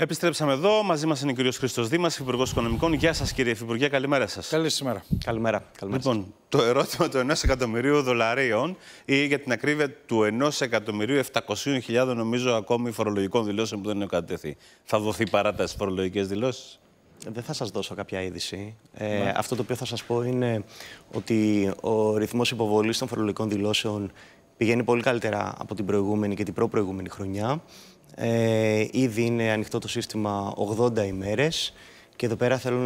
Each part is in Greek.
Επιστρέψαμε εδώ. Μαζί μας είναι ο κ. Χρήστος Δήμας, Υπουργός Οικονομικών. Γεια σας, κύριε Υφυπουργέ, καλημέρα σας. Καλημέρα. Καλημέρα. Λοιπόν, το ερώτημα του 1 εκατομμυρίου δολαρίων ή για την ακρίβεια του 1.700.000 νομίζω ακόμη φορολογικών δηλώσεων που δεν είναι κατατεθεί. Θα δοθεί παράταση φορολογικές δηλώσεις? Δεν θα σας δώσω κάποια είδηση. Αυτό το οποίο θα σας πω είναι ότι ο ρυθμός υποβολής των φορολογικών δηλώσεων πηγαίνει πολύ καλύτερα από την προηγούμενη και την προπροηγούμενη χρονιά. Ήδη είναι ανοιχτό το σύστημα 80 ημέρες και εδώ πέρα θέλω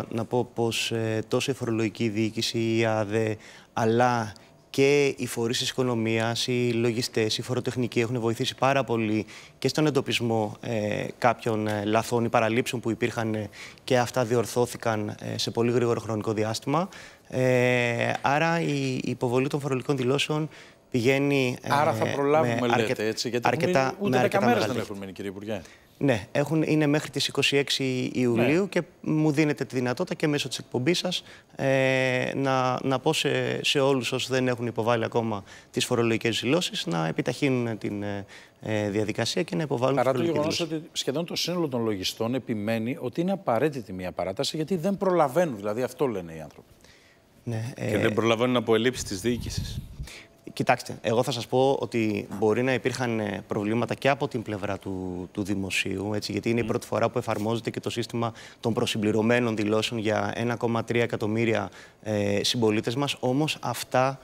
να πω πως τόσο η φορολογική διοίκηση, η ΑΔΕ, αλλά και οι φορείς της οικονομίας, οι λογιστές, οι φοροτεχνικοί έχουν βοηθήσει πάρα πολύ και στον εντοπισμό κάποιων λαθών ή παραλήψεων που υπήρχαν και αυτά διορθώθηκαν σε πολύ γρήγορο χρονικό διάστημα. Άρα η υποβολή των φορολογικών δηλώσεων πηγαίνει. Άρα θα προλάβουμε, λέτε, έτσι, γιατί ούτε 10 μέρες δεν έχουν μείνει, κύριε Υπουργέ. Ναι, είναι μέχρι τις 26 Ιουλίου και μου δίνετε τη δυνατότητα και μέσω της εκπομπής σας να πω σε όλους όσους δεν έχουν υποβάλει ακόμα τις φορολογικές δηλώσεις να επιταχύνουν την διαδικασία και να υποβάλουν τις φορολογικές δηλώσεις. Παρά το γεγονός ότι σχεδόν το σύνολο των λογιστών επιμένει ότι είναι απαραίτητη μια παράταση γιατί δεν προλαβαίνουν, δηλαδή αυτό λένε οι άνθρωποι. Ναι, και δεν προλαβαίνουν από ελλείψεις της διοίκησης. Κοιτάξτε, εγώ θα σας πω ότι μπορεί να υπήρχαν προβλήματα και από την πλευρά του δημοσίου, έτσι, γιατί είναι η πρώτη φορά που εφαρμόζεται και το σύστημα των προσυμπληρωμένων δηλώσεων για 1,3 εκατομμύρια συμπολίτες μας. Όμως αυτά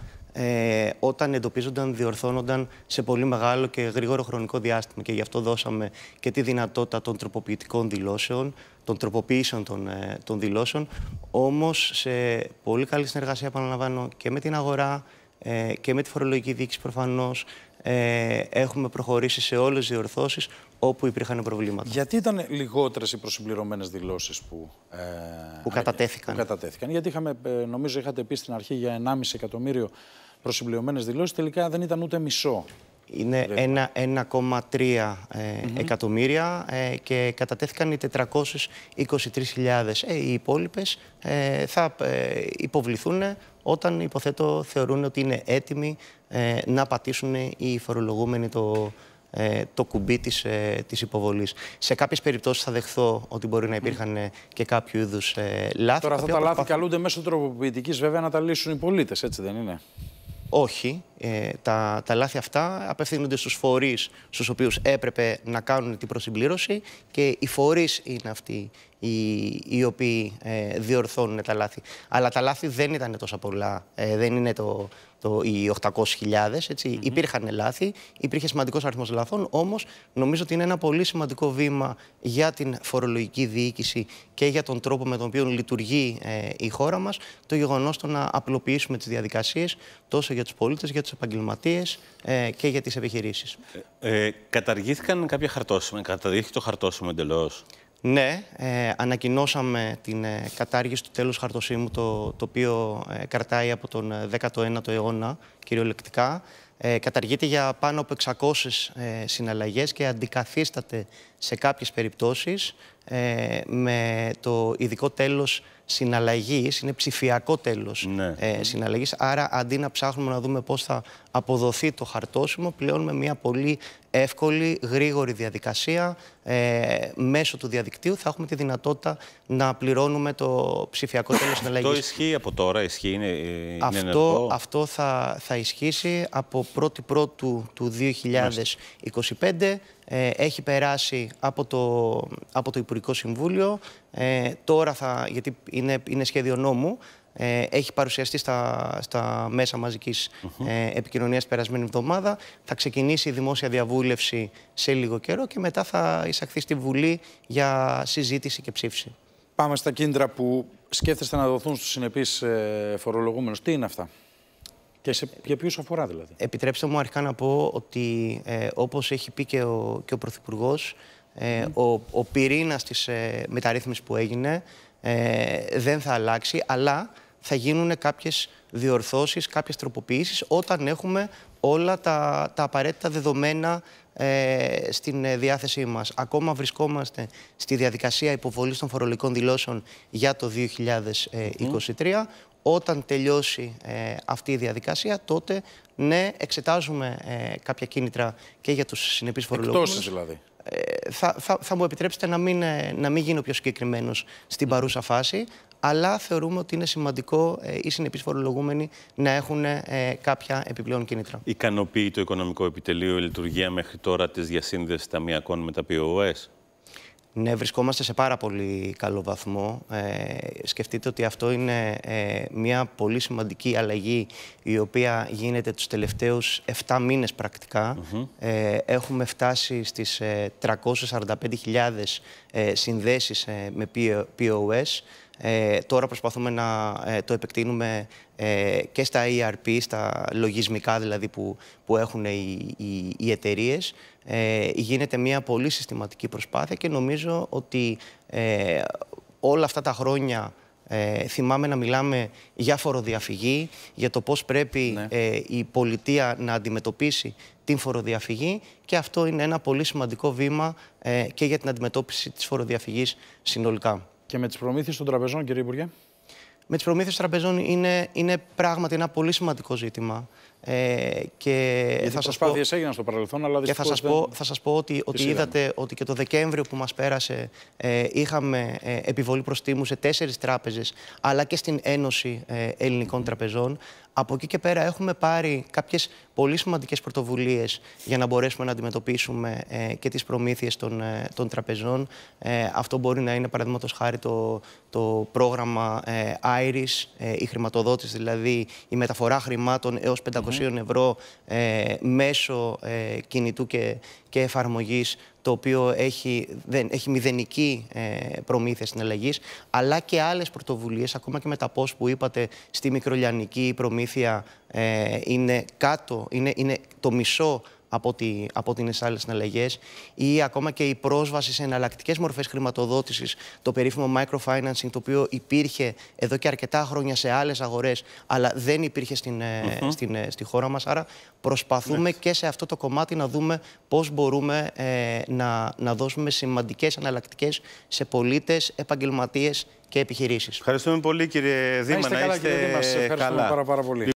όταν εντοπίζονταν, διορθώνονταν σε πολύ μεγάλο και γρήγορο χρονικό διάστημα και γι' αυτό δώσαμε και τη δυνατότητα των τροποποιητικών δηλώσεων, των τροποποιήσεων των δηλώσεων, όμως σε πολύ καλή συνεργασία, επαναλαμβάνω, και με την αγορά, και με τη φορολογική διοίκηση προφανώς έχουμε προχωρήσει σε όλες τις διορθώσεις όπου υπήρχαν προβλήματα. Γιατί ήταν λιγότερες οι προσυμπληρωμένες δηλώσεις που κατατέθηκαν? Γιατί νομίζω είχατε πει στην αρχή για 1,5 εκατομμύριο προσυμπληρωμένες δηλώσεις, τελικά δεν ήταν ούτε μισό. Είναι 1,3 εκατομμύρια και κατατέθηκαν οι 423.000. Οι υπόλοιπες θα υποβληθούν όταν, υποθέτω, θεωρούν ότι είναι έτοιμοι να πατήσουν οι φορολογούμενοι το κουμπί της υποβολής. Σε κάποιες περιπτώσεις θα δεχθώ ότι μπορεί να υπήρχαν και κάποιο είδους λάθη. Τώρα αυτά τα λάθη καλούνται μέσω τροποποιητικής βέβαια να τα λύσουν οι πολίτες, έτσι δεν είναι? Όχι. Τα λάθη αυτά απευθύνονται στους φορείς στους οποίους έπρεπε να κάνουν την προσυμπλήρωση και οι φορείς είναι αυτοί οι οποίοι διορθώνουν τα λάθη. Αλλά τα λάθη δεν ήταν τόσα πολλά. Δεν είναι οι 800.000. Υπήρχαν λάθη, υπήρχε σημαντικός αριθμός λαθών, όμως νομίζω ότι είναι ένα πολύ σημαντικό βήμα για την φορολογική διοίκηση και για τον τρόπο με τον οποίο λειτουργεί η χώρα μας το γεγονός το να απλοποιήσουμε τις διαδικασίες τόσο για τους πολίτες, για τους επαγγελματίες και για τις επιχειρήσεις. Καταργήθηκαν κάποια χαρτόσημα, καταργήθηκε το χαρτόσημο εντελώς? Ναι, ανακοινώσαμε την κατάργηση του τέλους χαρτοσύμου, το οποίο κρατάει από τον 19ο αιώνα κυριολεκτικά. Καταργείται για πάνω από 600 συναλλαγές και αντικαθίσταται σε κάποιες περιπτώσεις με το ειδικό τέλος συναλλαγής, είναι ψηφιακό τέλος συναλλαγής. Άρα, αντί να ψάχνουμε να δούμε πώς θα αποδοθεί το χαρτόσημο, πλέον με μια πολύ εύκολη, γρήγορη διαδικασία μέσω του διαδικτύου θα έχουμε τη δυνατότητα να πληρώνουμε το ψηφιακό τέλος συναλλαγής. Αυτό ισχύει από τώρα, Αυτό θα ισχύσει από 1η Πρώτου του 2025. Έχει περάσει από το Υπουργικό Συμβούλιο. Τώρα γιατί είναι σχέδιο νόμου, έχει παρουσιαστεί στα μέσα μαζικής επικοινωνίας περασμένη εβδομάδα. Θα ξεκινήσει η δημόσια διαβούλευση σε λίγο καιρό και μετά θα εισαχθεί στη Βουλή για συζήτηση και ψήφιση. Πάμε στα κίνητρα που σκέφτεστε να δοθούν στους συνεπείς φορολογούμενους. Τι είναι αυτά? Και για ποιους αφορά δηλαδή? Επιτρέψτε μου αρχικά να πω ότι όπως έχει πει και ο Πρωθυπουργός, ο πυρήνας της μεταρρύθμισης που έγινε δεν θα αλλάξει, αλλά θα γίνουν κάποιες διορθώσεις, κάποιες τροποποιήσεις όταν έχουμε όλα τα απαραίτητα δεδομένα στην διάθεσή μας. Ακόμα βρισκόμαστε στη διαδικασία υποβολής των φορολογικών δηλώσεων για το 2023. Όταν τελειώσει αυτή η διαδικασία, τότε ναι, εξετάζουμε κάποια κίνητρα και για τους συνεπείς φορολογούμενους. Εκτόσεις δηλαδή. θα μου επιτρέψετε να μην γίνω πιο συγκεκριμένος στην παρούσα φάση, αλλά θεωρούμε ότι είναι σημαντικό οι συνεπείς φορολογούμενοι να έχουν κάποια επιπλέον κίνητρα. Ικανοποιεί το Οικονομικό Επιτελείο η λειτουργία μέχρι τώρα της διασύνδεσης ταμειακών με τα POS? Ναι, βρισκόμαστε σε πάρα πολύ καλό βαθμό. Σκεφτείτε ότι αυτό είναι μια πολύ σημαντική αλλαγή η οποία γίνεται τους τελευταίους 7 μήνες πρακτικά. Έχουμε φτάσει στις 345.000 συνδέσεις με POS. Τώρα προσπαθούμε να το επεκτείνουμε και στα ERP, στα λογισμικά δηλαδή που έχουν οι εταιρείες. Γίνεται μια πολύ συστηματική προσπάθεια και νομίζω ότι όλα αυτά τα χρόνια θυμάμαι να μιλάμε για φοροδιαφυγή, για το πώς πρέπει η πολιτεία να αντιμετωπίσει την φοροδιαφυγή, και αυτό είναι ένα πολύ σημαντικό βήμα και για την αντιμετώπιση της φοροδιαφυγής συνολικά. Και με τις προμήθειες των τραπεζών, κύριε Υπουργέ? Με τις προμήθειες των τραπεζών είναι πράγματι ένα πολύ σημαντικό ζήτημα. Γιατί προσπάθειες έγιναν στο παρελθόν, αλλά δυστυχώς θα σας πω ότι είδατε ότι και το Δεκέμβριο που μας πέρασε είχαμε επιβολή προστίμου σε 4 τράπεζες, αλλά και στην Ένωση Ελληνικών Τραπεζών. Από εκεί και πέρα έχουμε πάρει κάποιες πολύ σημαντικές πρωτοβουλίες για να μπορέσουμε να αντιμετωπίσουμε και τις προμήθειες των τραπεζών. Αυτό μπορεί να είναι, παραδείγματος χάρη, το πρόγραμμα IRIS, η χρηματοδότηση, δηλαδή η μεταφορά χρημάτων έως 500 ευρώ μέσω κινητού και εφαρμογής, το οποίο έχει μηδενική προμήθεια συναλλαγής, αλλά και άλλες πρωτοβουλίες, ακόμα και με τα POS που είπατε, στη μικρολιανική προμήθεια είναι κάτω, είναι το μισό από τις άλλες συναλλαγές, ή ακόμα και η πρόσβαση σε εναλλακτικές μορφές χρηματοδότησης, το περίφημο microfinancing, το οποίο υπήρχε εδώ και αρκετά χρόνια σε άλλες αγορές, αλλά δεν υπήρχε στη χώρα μας. Άρα προσπαθούμε και σε αυτό το κομμάτι να δούμε πώς μπορούμε να δώσουμε σημαντικές εναλλακτικές σε πολίτες, επαγγελματίες και επιχειρήσεις. Ευχαριστούμε πολύ, κύριε Δήμα. Να είστε καλά, κύριε Δήμα. Ευχαριστούμε πάρα πολύ.